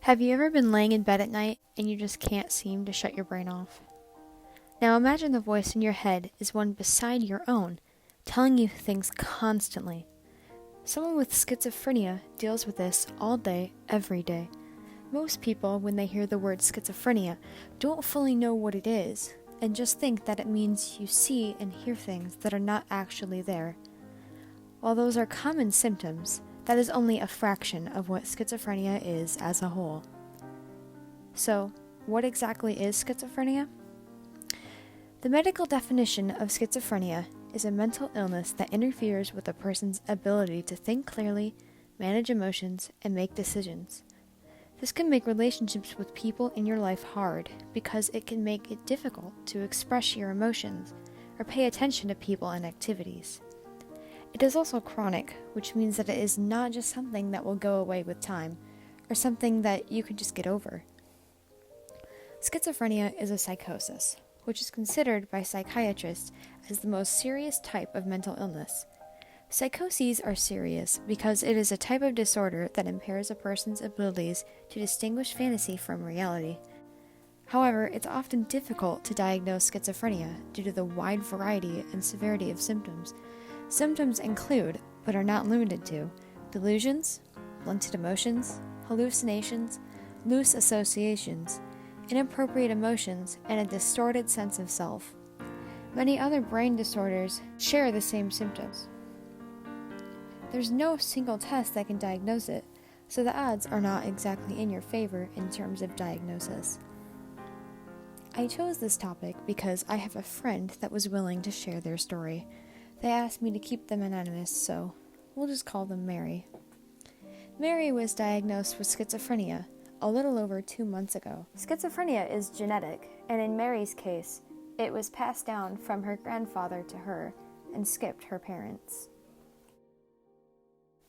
Have you ever been laying in bed at night and you just can't seem to shut your brain off? Now imagine the voice in your head is one beside your own, telling you things constantly. Someone with schizophrenia deals with this all day, every day. Most people, when they hear the word schizophrenia, don't fully know what it is, and just think that it means you see and hear things that are not actually there. While those are common symptoms, that is only a fraction of what schizophrenia is as a whole. So, what exactly is schizophrenia? The medical definition of schizophrenia is a mental illness that interferes with a person's ability to think clearly, manage emotions, and make decisions. This can make relationships with people in your life hard because it can make it difficult to express your emotions or pay attention to people and activities. It is also chronic, which means that it is not just something that will go away with time, or something that you can just get over. Schizophrenia is a psychosis, which is considered by psychiatrists as the most serious type of mental illness. Psychoses are serious because it is a type of disorder that impairs a person's abilities to distinguish fantasy from reality. However, it's often difficult to diagnose schizophrenia due to the wide variety and severity of symptoms. Symptoms include, but are not limited to, delusions, blunted emotions, hallucinations, loose associations, inappropriate emotions, and a distorted sense of self. Many other brain disorders share the same symptoms. There's no single test that can diagnose it, so the odds are not exactly in your favor in terms of diagnosis. I chose this topic because I have a friend that was willing to share their story. They asked me to keep them anonymous, so we'll just call them Mary. Mary was diagnosed with schizophrenia a little over 2 months ago. Schizophrenia is genetic, and in Mary's case, it was passed down from her grandfather to her and skipped her parents.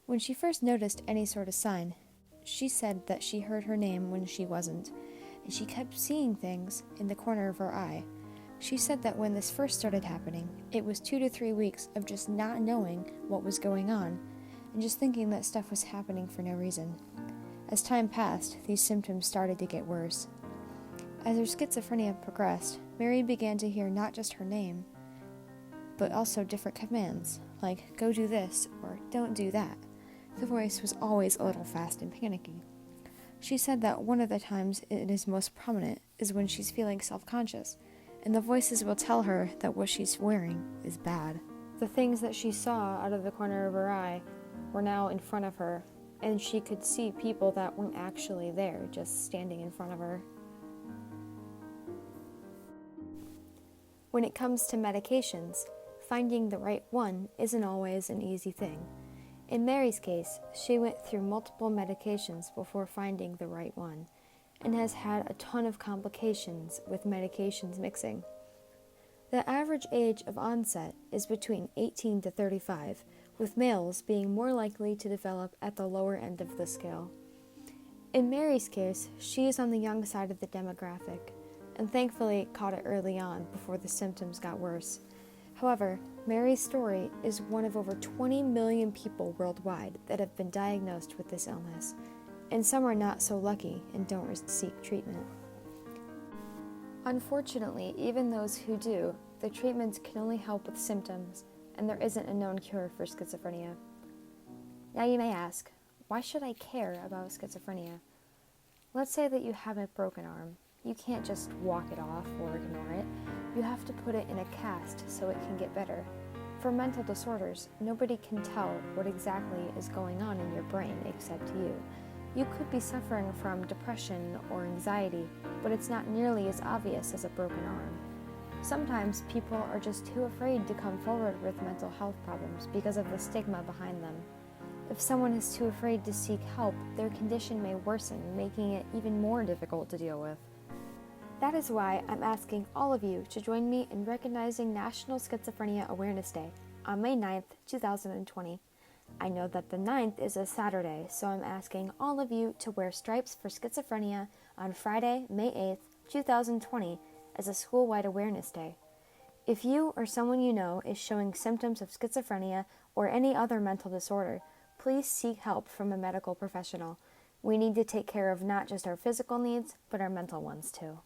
When she first noticed any sort of sign, she said that she heard her name when she wasn't, and she kept seeing things in the corner of her eye. She said that when this first started happening, it was 2 to 3 weeks of just not knowing what was going on, and just thinking that stuff was happening for no reason. As time passed, these symptoms started to get worse. As her schizophrenia progressed, Mary began to hear not just her name, but also different commands, like, go do this, or don't do that. The voice was always a little fast and panicky. She said that one of the times it is most prominent is when she's feeling self-conscious, and the voices will tell her that what she's wearing is bad. The things that she saw out of the corner of her eye were now in front of her, and she could see people that weren't actually there, just standing in front of her. When it comes to medications, finding the right one isn't always an easy thing. In Mary's case, she went through multiple medications before finding the right one, and has had a ton of complications with medications mixing. The average age of onset is between 18 to 35, with males being more likely to develop at the lower end of the scale. In Mary's case, she is on the young side of the demographic, and thankfully caught it early on before the symptoms got worse. However, Mary's story is one of over 20 million people worldwide that have been diagnosed with this illness, and some are not so lucky and don't seek treatment. Unfortunately, even those who do, the treatments can only help with symptoms, and there isn't a known cure for schizophrenia. Now you may ask, why should I care about schizophrenia? Let's say that you have a broken arm. You can't just walk it off or ignore it. You have to put it in a cast so it can get better. For mental disorders, nobody can tell what exactly is going on in your brain except you. You could be suffering from depression or anxiety, but it's not nearly as obvious as a broken arm. Sometimes people are just too afraid to come forward with mental health problems because of the stigma behind them. If someone is too afraid to seek help, their condition may worsen, making it even more difficult to deal with. That is why I'm asking all of you to join me in recognizing National Schizophrenia Awareness Day on May 9th, 2020. I know that the 9th is a Saturday, so I'm asking all of you to wear stripes for schizophrenia on Friday, May 8th, 2020 as a school-wide awareness day. If you or someone you know is showing symptoms of schizophrenia or any other mental disorder, please seek help from a medical professional. We need to take care of not just our physical needs, but our mental ones too.